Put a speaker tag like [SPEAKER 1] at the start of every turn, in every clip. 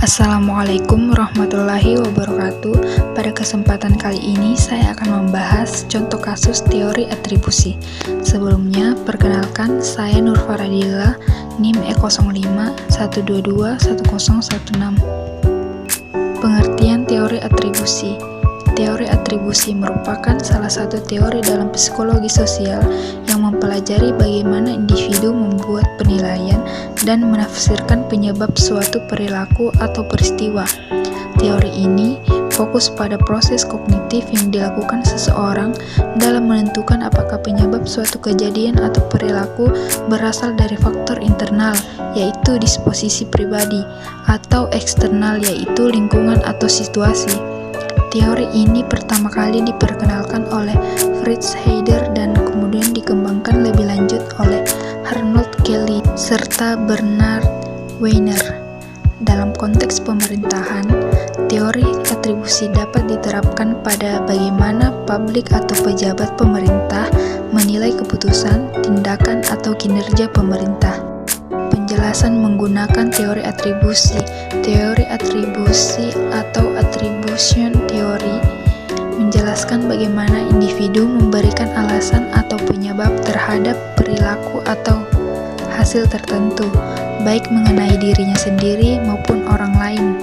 [SPEAKER 1] Assalamualaikum warahmatullahi wabarakatuh. Pada kesempatan kali ini saya akan membahas contoh kasus teori atribusi. Sebelumnya, perkenalkan saya Nur Faradila, NIM E0512210016. Pengertian teori atribusi. Teori atribusi merupakan salah satu teori dalam psikologi sosial yang mempelajari bagaimana individu membuat penilaian dan menafsirkan penyebab suatu perilaku atau peristiwa. Teori ini fokus pada proses kognitif yang dilakukan seseorang dalam menentukan apakah penyebab suatu kejadian atau perilaku berasal dari faktor internal, yaitu disposisi pribadi, atau eksternal, yaitu lingkungan atau situasi. Teori ini pertama kali diperkenalkan oleh Fritz Heider dan kemudian dikembangkan lebih lanjut oleh Arnold Kelly serta Bernard Weiner. Dalam konteks pemerintahan, teori atribusi dapat diterapkan pada bagaimana publik atau pejabat pemerintah menilai keputusan, tindakan, atau kinerja pemerintah. Penjelasan menggunakan teori atribusi. Teori atribusi atau attribution theory menjelaskan bagaimana individu memberikan alasan atau penyebab terhadap perilaku atau hasil tertentu, baik mengenai dirinya sendiri maupun orang lain.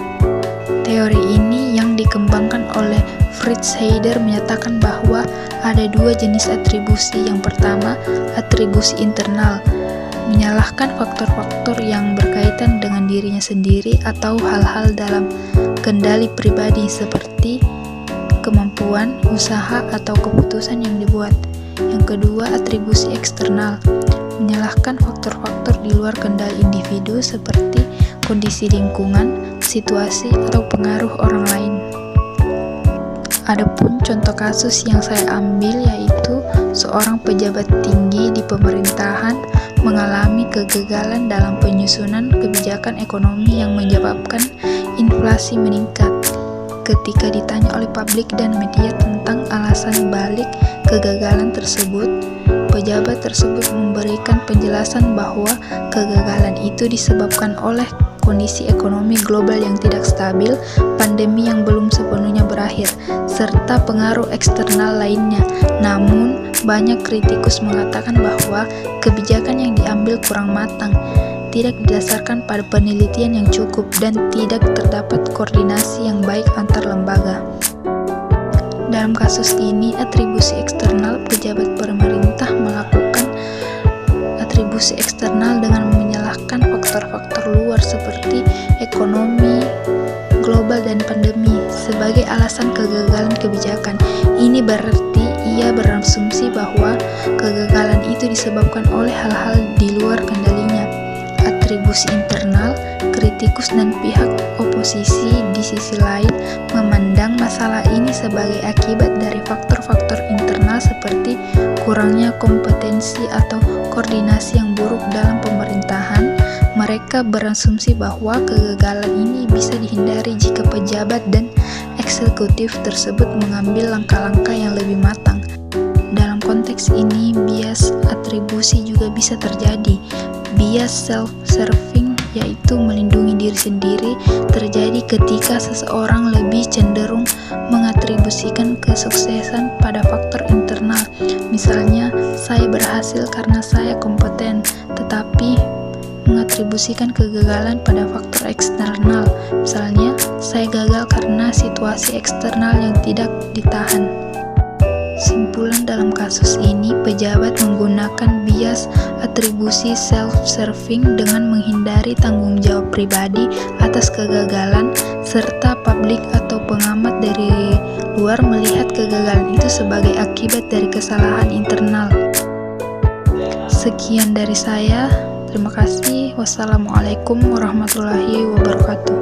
[SPEAKER 1] Teori ini yang dikembangkan oleh Fritz Heider menyatakan bahwa ada dua jenis atribusi. Yang pertama, atribusi internal, menyalahkan faktor-faktor yang berkaitan dengan dirinya sendiri atau hal-hal dalam kendali pribadi seperti kemampuan, usaha, atau keputusan yang dibuat. Yang kedua, atribusi eksternal, menyalahkan faktor-faktor di luar kendali individu seperti kondisi lingkungan, situasi, atau pengaruh orang lain. Adapun contoh kasus yang saya ambil yaitu seorang pejabat tinggi di pemerintahan mengalami kegagalan dalam penyusunan kebijakan ekonomi yang menyebabkan inflasi meningkat. Ketika ditanya oleh publik dan media tentang alasan balik kegagalan tersebut, pejabat tersebut memberikan penjelasan bahwa kegagalan itu disebabkan oleh kondisi ekonomi global yang tidak stabil, pandemi yang belum sepenuhnya berakhir, serta pengaruh eksternal lainnya. Namun, banyak kritikus mengatakan bahwa kebijakan yang diambil kurang matang, tidak didasarkan pada penelitian yang cukup, dan tidak terdapat koordinasi yang baik antar lembaga. Dalam kasus ini, atribusi eksternal, pejabat pemerintah melakukan atribusi eksternal dengan menyalahkan faktor-faktor luar seperti ekonomi global dan pandemi sebagai alasan kegagalan kebijakan. Ini berarti ia berasumsi bahwa kegagalan itu disebabkan oleh hal-hal di luar kendalinya. Atribusi internal, kritikus dan pihak oposisi di sisi lain memandang masalah ini sebagai akibat dari faktor-faktor internal seperti kurangnya kompetensi atau koordinasi yang buruk dalam pemerintahan. Mereka berasumsi bahwa kegagalan ini bisa dihindari jika pejabat dan eksekutif tersebut mengambil langkah-langkah yang lebih matang. Dalam konteks ini, bias atribusi juga bisa terjadi. Bias self-serving, yaitu melindungi diri sendiri, terjadi ketika seseorang lebih cenderung mengatribusikan kesuksesan pada faktor internal. Misalnya, saya berhasil karena saya kompeten, tetapi mengatribusikan kegagalan pada faktor eksternal. Misalnya, saya gagal karena situasi eksternal yang tidak ditahan. Simpulan dalam kasus ini, pejabat menggunakan bias atribusi self-serving dengan menghindari tanggung jawab pribadi atas kegagalan, serta publik atau pengamat dari luar melihat kegagalan itu sebagai akibat dari kesalahan internal. Sekian dari saya. Terima kasih. Wassalamualaikum warahmatullahi wabarakatuh.